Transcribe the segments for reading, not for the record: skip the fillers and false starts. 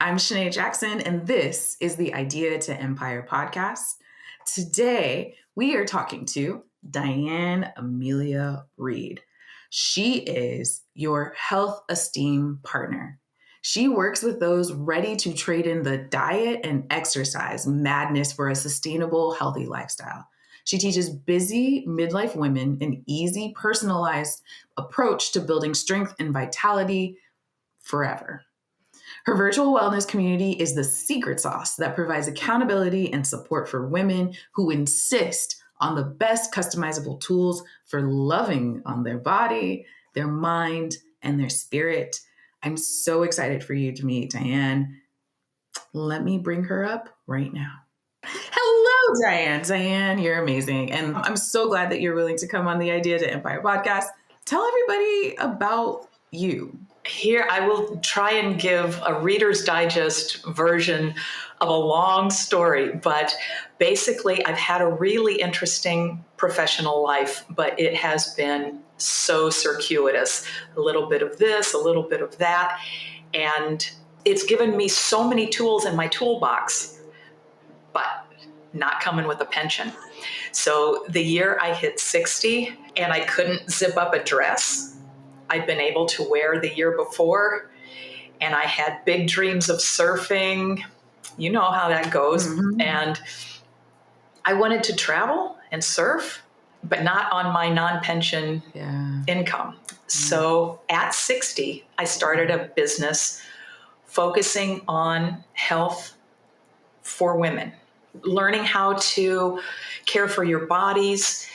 I'm Chanaye Jackson, and this is the Idea to Empire podcast. Today, we are talking to Diane Amelia Read. She is your health esteem partner. She works with those ready to trade in the diet and exercise madness for a sustainable, healthy lifestyle. She teaches busy midlife women an easy, personalized approach to building strength and vitality forever. Her virtual wellness community is the secret sauce that provides accountability and support for women who insist on the best customizable tools for loving on their body, their mind, and their spirit. I'm so excited for you to meet Diane. Let me bring her up right now. Hello, Diane. Diane, you're amazing. And I'm so glad that you're willing to come on the Idea to Empire podcast. Tell everybody about you. Here, I will try and give a Reader's Digest version of a long story, but basically I've had a really interesting professional life, but it has been so circuitous. A little bit of this, a little bit of that, and it's given me so many tools in my toolbox, but not coming with a pension. So the year I hit 60 and I couldn't zip up a dress I'd been able to wear the year before, and I had big dreams of surfing. You know how that goes. Mm-hmm. And I wanted to travel and surf, but not on my non-pension income. So at 60, I started a business focusing on health for women, learning how to care for your bodies.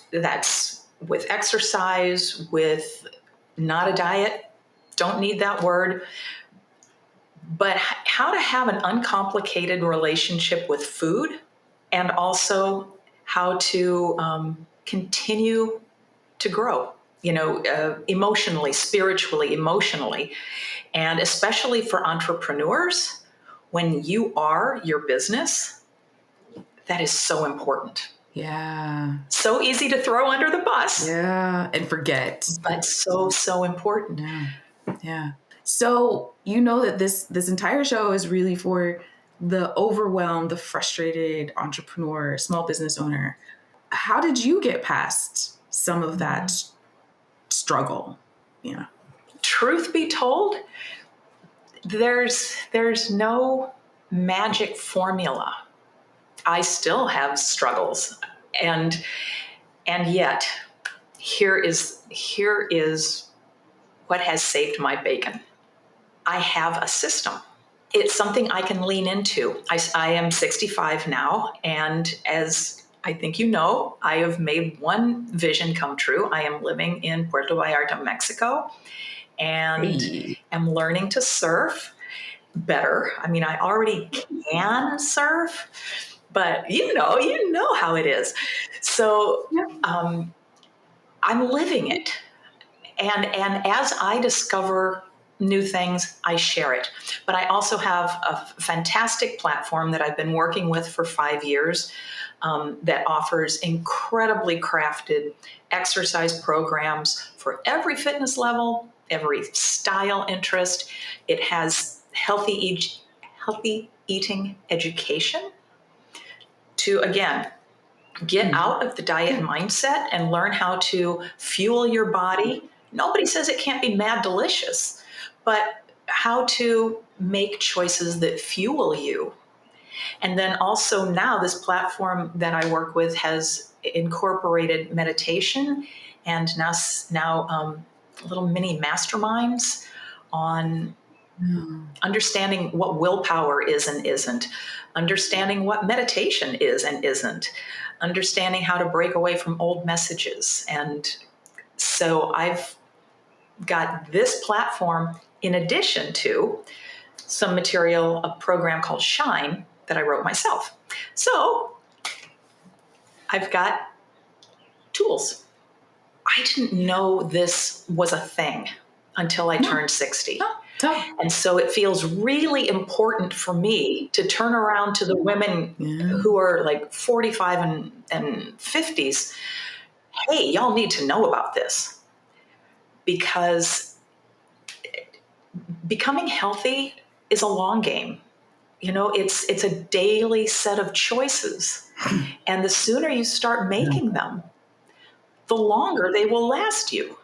That's with exercise, with not a diet, don't need that word, but how to have an uncomplicated relationship with food, and also how to continue to grow, emotionally, spiritually, emotionally. And especially for entrepreneurs, when you are your business, that is so important. Yeah. So easy to throw under the bus. Yeah. And forget. But so important. Yeah. So you know that this entire show is really for the overwhelmed, the frustrated entrepreneur, small business owner. How did you get past some of that struggle? Yeah. Truth be told, there's no magic formula. I still have struggles, and yet here is what has saved my bacon. I have a system. It's something I can lean into. I am 65 now, and as I think you know, I have made one vision come true. I am living in Puerto Vallarta, Mexico, and am learning to surf better. I mean, I already can surf, but you know how it is. So I'm living it. And as I discover new things, I share it. But I also have a fantastic platform that I've been working with for 5 years that offers incredibly crafted exercise programs for every fitness level, every style interest. It has healthy eating education to, again, get out of the diet mindset and learn how to fuel your body. Nobody says it can't be mad delicious, but how to make choices that fuel you. And then also now this platform that I work with has incorporated meditation and now little mini masterminds on understanding what willpower is and isn't, understanding what meditation is and isn't, understanding how to break away from old messages. And so I've got this platform in addition to some material, a program called Shine that I wrote myself. So I've got tools. I didn't know this was a thing until I turned 60. And so it feels really important for me to turn around to the women who are like 45 and 50s. Hey, y'all need to know about this, because becoming healthy is a long game. It's a daily set of choices. And the sooner you start making them, the longer they will last you.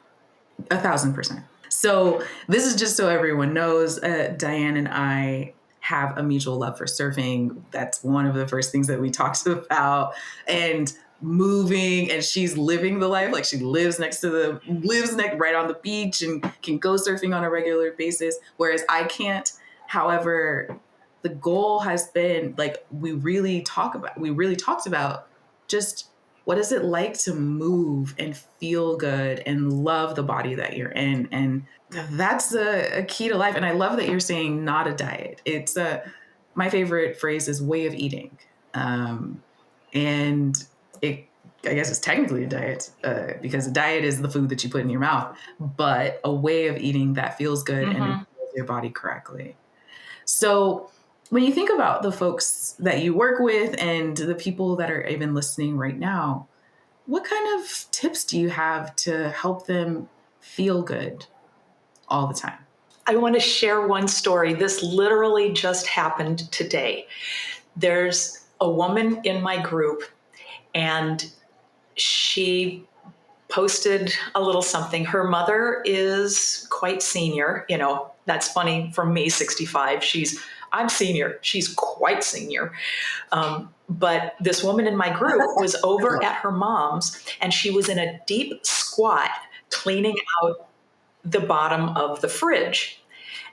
1,000%. So this is just so everyone knows, Diane and I have a mutual love for surfing. That's one of the first things that we talked about. And moving, and she's living the life. Like, she lives right on the beach and can go surfing on a regular basis, whereas I can't. However, the goal has been, like, we really talked about just what is it like to move and feel good and love the body that you're in. And that's a key to life. And I love that you're saying not a diet. It's my favorite phrase is way of eating. And I guess it's technically a diet, because a diet is the food that you put in your mouth, but a way of eating that feels good and it feels your body correctly. So when you think about the folks that you work with and the people that are even listening right now, what kind of tips do you have to help them feel good all the time? I want to share one story. This literally just happened today. There's a woman in my group, and she posted a little something. Her mother is quite senior. That's funny for me, 65. I'm senior. She's quite senior. But this woman in my group was over at her mom's, and she was in a deep squat cleaning out the bottom of the fridge.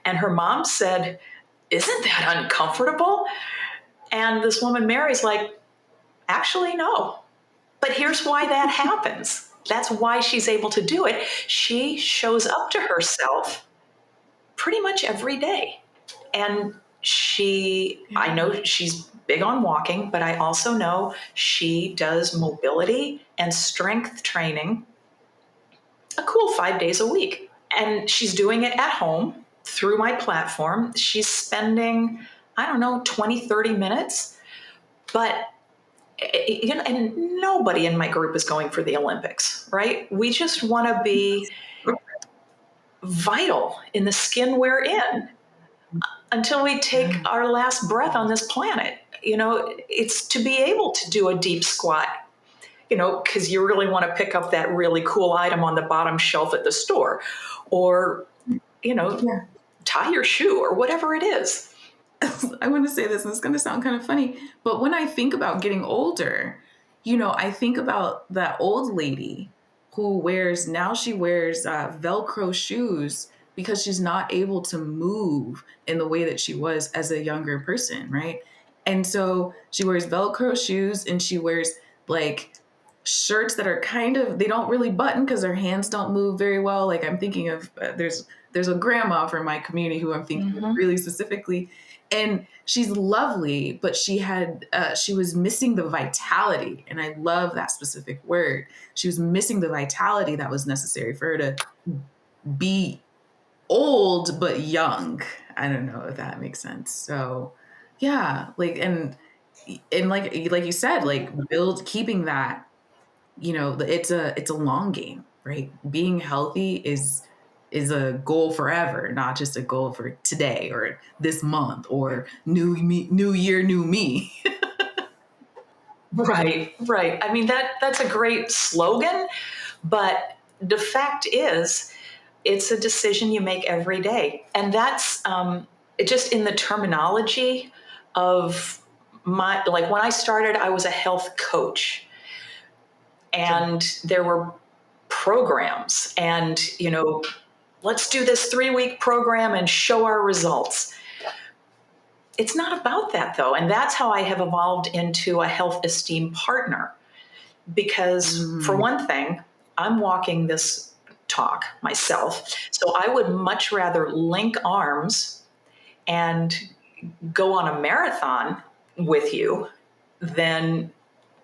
And her mom said, "Isn't that uncomfortable?" And this woman, Mary's like, "Actually, no. But here's why that happens. That's why she's able to do it. She shows up to herself pretty much every day. And I know she's big on walking, but I also know she does mobility and strength training a cool 5 days a week. And she's doing it at home through my platform. She's spending, 20, 30 minutes. But and nobody in my group is going for the Olympics, right? We just want to be vital in the skin we're in until we take our last breath on this planet. It's to be able to do a deep squat, because you really want to pick up that really cool item on the bottom shelf at the store, or, tie your shoe or whatever it is. I want to say this, and it's going to sound kind of funny, but when I think about getting older, I think about that old lady who wears Velcro shoes because she's not able to move in the way that she was as a younger person, right? And so she wears Velcro shoes, and she wears like shirts that are they don't really button because her hands don't move very well. Like, I'm thinking of, there's a grandma from my community who I'm thinking of really specifically. And she's lovely, but she was missing the vitality. And I love that specific word. She was missing the vitality that was necessary for her to be old, but young. I don't know if that makes sense. So yeah, and like you said, like, keeping that, it's a long game, right? Being healthy is a goal forever, not just a goal for today or this month or new year, new me. Right. I mean, that's a great slogan, but the fact is, it's a decision you make every day. And that's just in the terminology of like, when I started, I was a health coach, and there were programs, and, let's do this 3-week program and show our results. It's not about that, though. And that's how I have evolved into a health esteem partner. Because for one thing, I'm walking this talk myself. So I would much rather link arms and go on a marathon with you than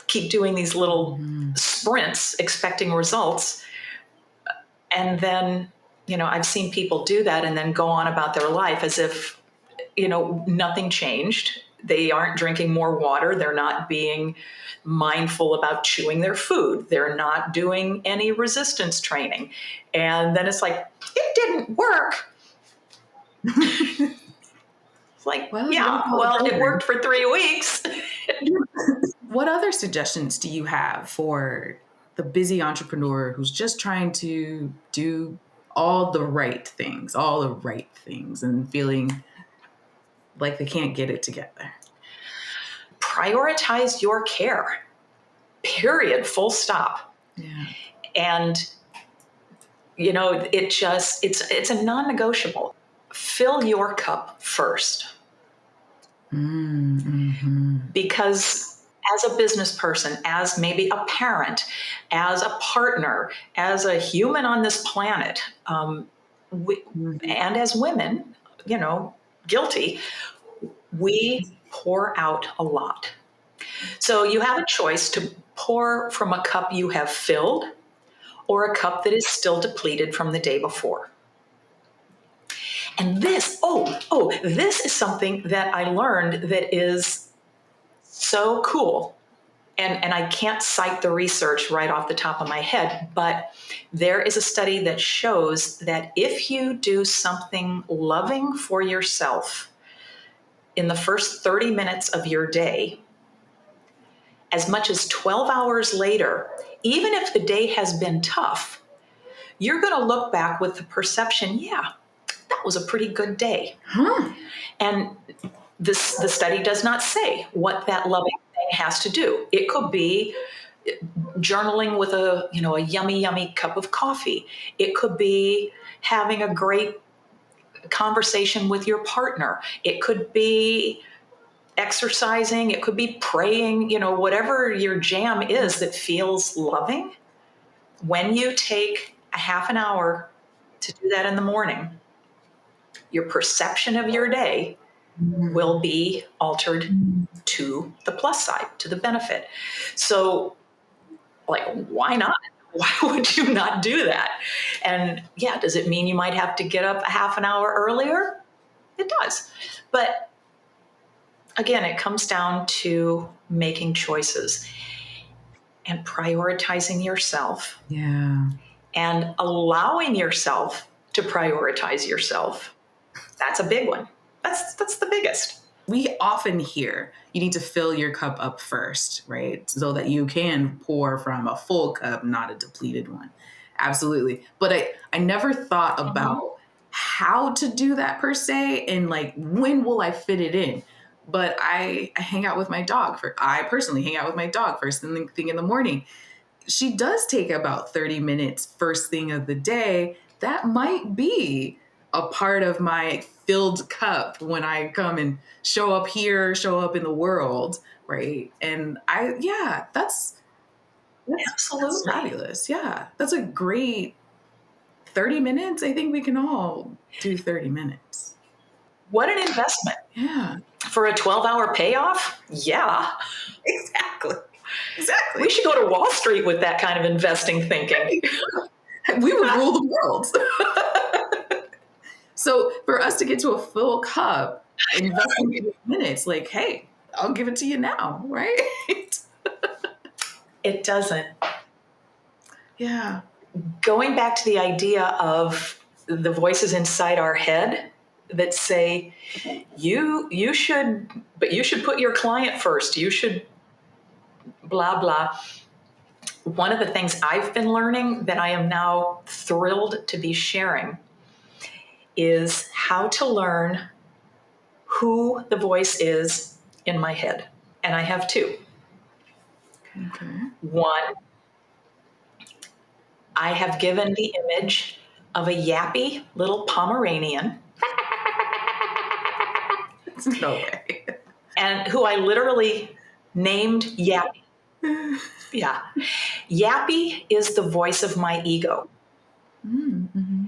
keep doing these little sprints expecting results. And then, I've seen people do that and then go on about their life as if, nothing changed. They aren't drinking more water. They're not being mindful about chewing their food. They're not doing any resistance training. And then it's like, it didn't work. It's like, Well, you gotta yeah, follow well, the it program. worked for 3 weeks. What other suggestions do you have for the busy entrepreneur who's just trying to do all the right things and feeling like they can't get it together? Prioritize your care, period, full stop. Yeah. And, it's a non-negotiable. Fill your cup first. Mm-hmm. Because as a business person, as maybe a parent, as a partner, as a human on this planet, and as women, guilty, we pour out a lot. So you have a choice to pour from a cup you have filled or a cup that is still depleted from the day before. And this is something that I learned that is so cool. And I can't cite the research right off the top of my head, but there is a study that shows that if you do something loving for yourself in the first 30 minutes of your day, as much as 12 hours later, even if the day has been tough, you're going to look back with the perception, yeah, that was a pretty good day. And the study does not say what that loving thing has to do. It could be journaling with a yummy cup of coffee. It could be having a great conversation with your partner. It could be exercising. It could be praying. Whatever your jam is that feels loving. When you take a half an hour to do that in the morning, your perception of your day will be altered to the plus side, to the benefit. So, why not? Why would you not do that? And yeah, does it mean you might have to get up a half an hour earlier? It does. But again, it comes down to making choices and prioritizing yourself. Yeah. And allowing yourself to prioritize yourself. That's a big one. That's the biggest. We often hear you need to fill your cup up first, right? So that you can pour from a full cup, not a depleted one. Absolutely. But I never thought about how to do that per se and when will I fit it in? But I hang out with my dog. I personally hang out with my dog first thing in the morning. She does take about 30 minutes first thing of the day. That might be a part of my filled cup when I come and show up in the world, right? And that's Absolutely. fabulous. Yeah, that's a great 30 minutes. I think we can all do 30 minutes. What an investment. Yeah. For a 12-hour payoff? Yeah. Exactly. We should go to Wall Street with that kind of investing thinking. We would rule the world. So for us to get to a full cup, investing 30 minutes, hey, I'll give it to you now, right? It doesn't. Yeah. Going back to the idea of the voices inside our head that say, you should put your client first. You should blah, blah. One of the things I've been learning that I am now thrilled to be sharing is how to learn who the voice is in my head. And I have two. Okay. One, I have given the image of a yappy little Pomeranian. No way. And who I literally named Yappy. Yeah. Yappy is the voice of my ego. Mm-hmm.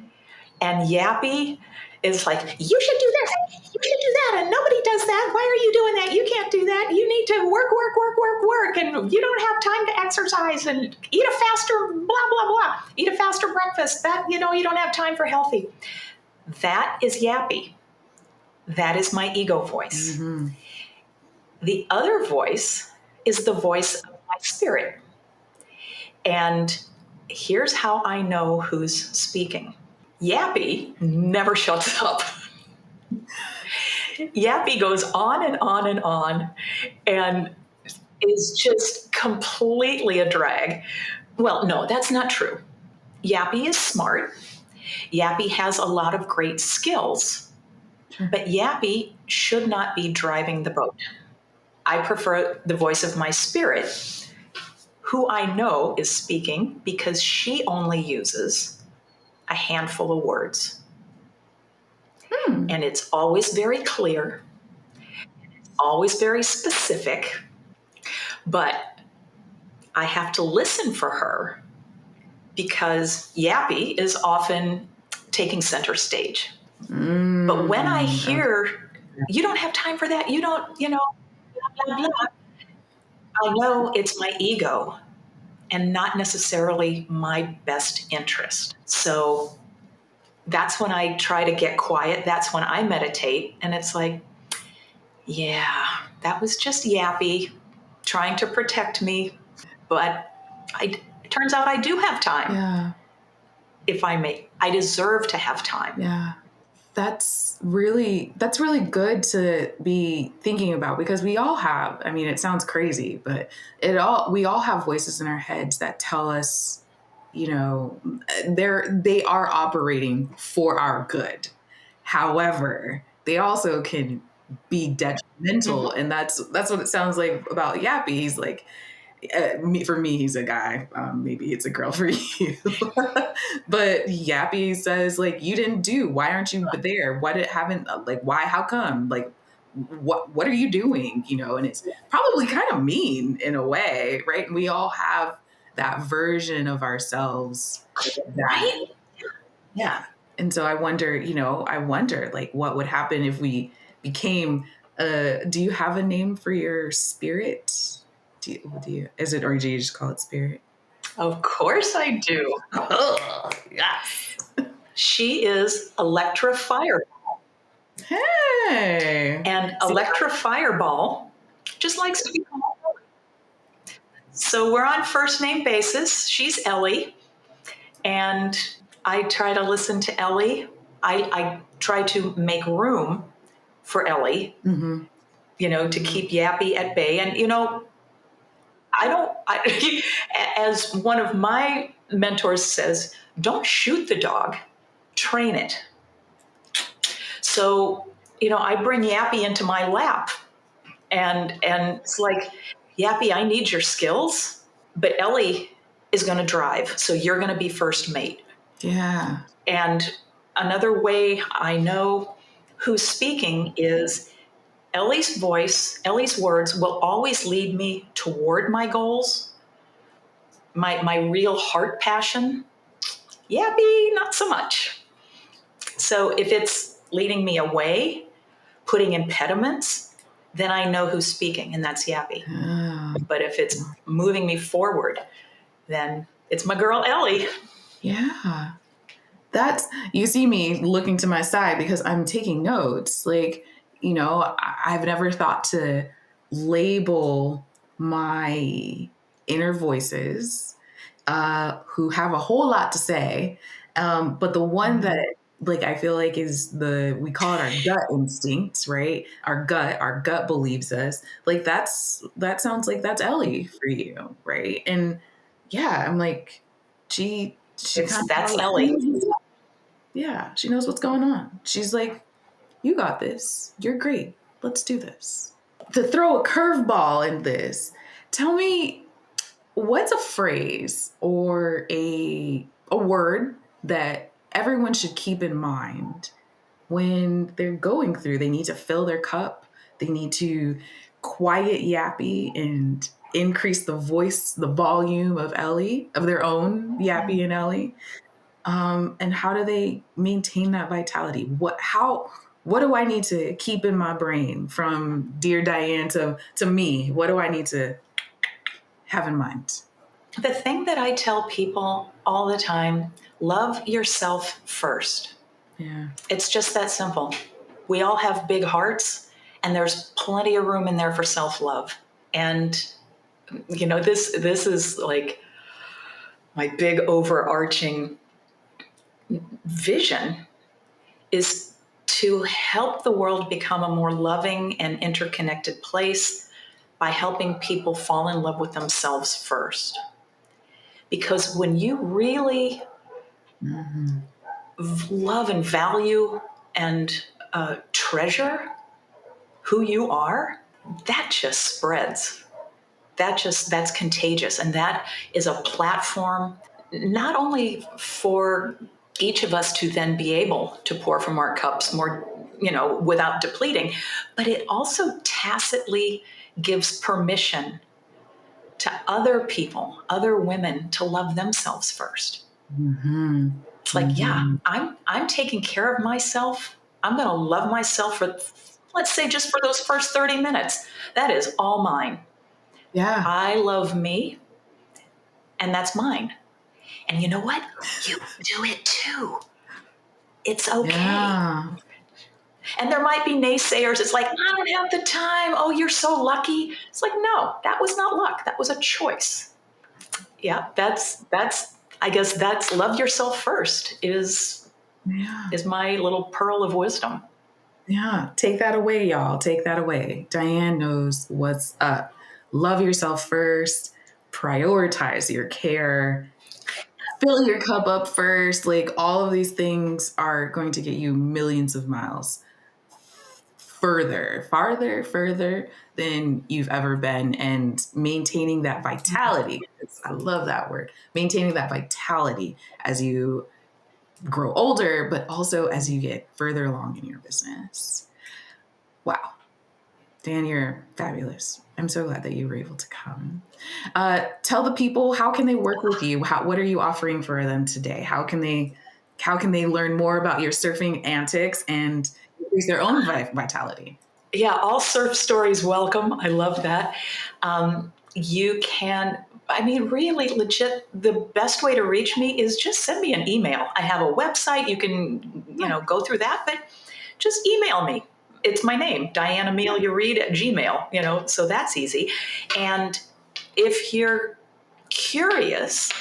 And Yappy is like, you should do this, you should do that, and nobody does that. Why are you doing that? You can't do that. You need to work, and you don't have time to exercise and eat a faster, blah, blah, blah. Eat a faster breakfast. That, you don't have time for healthy. That is Yappy. That is my ego voice. Mm-hmm. The other voice is the voice of my spirit. And here's how I know who's speaking. Yappy never shuts up. Yappy goes on and on and on and is just completely a drag. Well, no, that's not true. Yappy is smart. Yappy has a lot of great skills, Sure. but Yappy should not be driving the boat. I prefer the voice of my spirit, who I know is speaking because she only uses a handful of words. And it's always very clear, always very specific, but I have to listen for her because Yappy is often taking center stage. But when I hear, you don't have time for that, you don't, blah, blah, blah, I know it's my ego and not necessarily my best interest. So that's when I try to get quiet. That's when I meditate. And it's like, yeah, that was just Yappy trying to protect me. But it turns out I do have time. Yeah. If I may, I deserve to have time. Yeah. That's really good to be thinking about, because we all have, I mean, it sounds crazy, but we all have voices in our heads that tell us, they are operating for our good. However, they also can be detrimental. And that's what it sounds like about Yappy. He's like, for me, he's a guy. Maybe it's a girl for you. But Yappy says, like, you didn't do. Why aren't you there? Why? How come? Like, what are you doing? And it's probably kind of mean in a way, right? And we all have that version of ourselves. Right? Yeah. And so I wonder, like, what would happen if we became, do you have a name for your spirit? Do you, or do you just call it spirit? Of course I do. Oh, yes. She is Electra Fireball. Hey. And Electra Fireball just likes to be called. So we're on first name basis. She's Ellie. And I try to listen to Ellie. I try to make room for Ellie, to keep Yappy at bay. And, as one of my mentors says, don't shoot the dog, train it. So, I bring Yappy into my lap and it's like, Yappy, I need your skills, but Ellie is going to drive. So you're going to be first mate. Yeah. And another way I know who's speaking is Ellie's voice, Ellie's words will always lead me toward my goals, my real heart passion. Yappy, not so much. So if it's leading me away, putting impediments, then I know who's speaking, and that's Yappy. Oh. But if it's moving me forward, then it's my girl Ellie. Yeah. You see me looking to my side because I'm taking notes. Like, I've never thought to label my inner voices, who have a whole lot to say. But the one that, like, I feel like is we call it our gut instinct, right? Our gut believes us. Like, that sounds like that's Ellie for you, right? And yeah, I'm like, that's Ellie. Yeah, she knows what's going on. She's like, you got this. You're great. Let's do this. To throw a curveball in this, tell me, what's a phrase or a word that everyone should keep in mind when they're going through, they need to fill their cup, they need to quiet Yappy and increase the volume of Ellie, of their own Yappy and Ellie. And how do they maintain that vitality? What do I need to keep in my brain from dear Diane to me? What do I need to have in mind? The thing that I tell people all the time, love yourself first. Yeah. It's just that simple. We all have big hearts, and there's plenty of room in there for self-love. And, this is like my big overarching vision is to help the world become a more loving and interconnected place by helping people fall in love with themselves first. Because when you really love and value and treasure who you are, that just spreads. That's contagious. And that is a platform not only for each of us to then be able to pour from our cups more, without depleting, but it also tacitly gives permission to other people, other women, to love themselves first. Mm-hmm. It's like, yeah, I'm taking care of myself. I'm going to love myself for, let's say, just for those first 30 minutes. That is all mine. Yeah. I love me, and that's mine. And you know what? You do it too. It's okay. Yeah. And there might be naysayers. It's like, I don't have the time. Oh, you're so lucky. It's like, no, that was not luck. That was a choice. Yeah, I guess that's love yourself first is my little pearl of wisdom. Yeah. Take that away, y'all. Take that away. Diane knows what's up. Love yourself first. Prioritize your care. Fill your cup up first. Like all of these things are going to get you millions of miles further than you've ever been, and maintaining that vitality. I love that word. Maintaining that vitality as you grow older, but also as you get further along in your business. Wow. Dan, you're fabulous. I'm so glad that you were able to come. Tell the people, how can they work with you? What are you offering for them today? How can they learn more about your surfing antics and increase their own vitality? Yeah, all surf stories welcome. I love that. You can, really legit, the best way to reach me is just send me an email. I have a website. You can, go through that, but just email me. It's my name, Diane Amelia Read at Gmail, so that's easy. And if you're curious,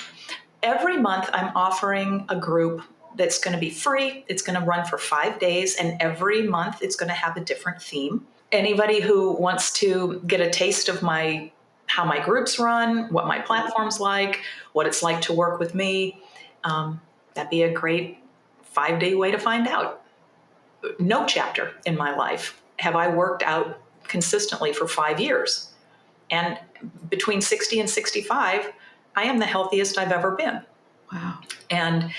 every month I'm offering a group that's going to be free. It's going to run for 5 days, and every month it's going to have a different theme. Anybody who wants to get a taste of how my groups run, what my platform's like, what it's like to work with me, that'd be a great 5-day way to find out. No chapter in my life have I worked out consistently for 5 years. And between 60 and 65, I am the healthiest I've ever been. Wow. And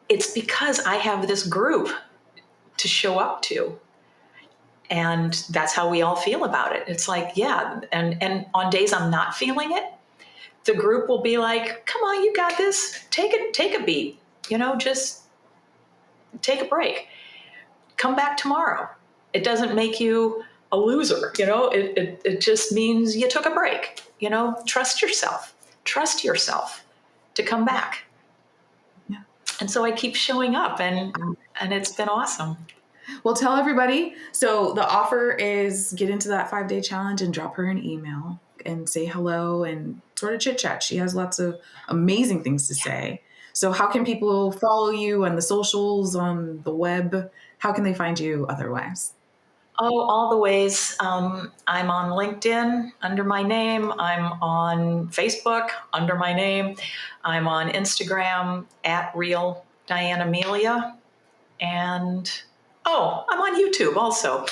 it's because I have this group to show up to. And that's how we all feel about it. It's like, yeah. And on days I'm not feeling it, the group will be like, come on, you got this. Take a beat, just take a break. Come back tomorrow. It doesn't make you a loser. It just means you took a break. Trust yourself to come back. Yeah. And so I keep showing up, and it's been awesome. Well, tell everybody. So the offer is get into that 5-day challenge and drop her an email and say hello and sort of chit chat. She has lots of amazing things to say. So how can people follow you on the socials, on the web? How can they find you otherwise? Oh, all the ways. I'm on LinkedIn under my name. I'm on Facebook under my name. I'm on Instagram at Real Diane Amelia. And I'm on YouTube also.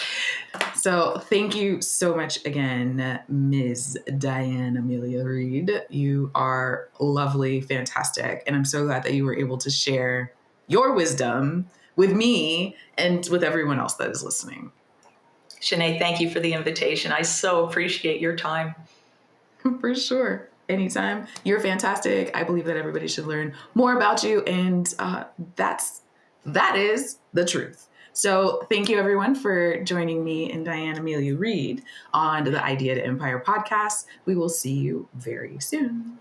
So thank you so much again, Ms. Diane Amelia Read. You are lovely, fantastic. And I'm so glad that you were able to share your wisdom with me and with everyone else that is listening. Chanaye, thank you for the invitation. I so appreciate your time. For sure. Anytime. You're fantastic. I believe that everybody should learn more about you. And that is the truth. So thank you, everyone, for joining me and Diane Amelia Read on the Idea to Empire podcast. We will see you very soon.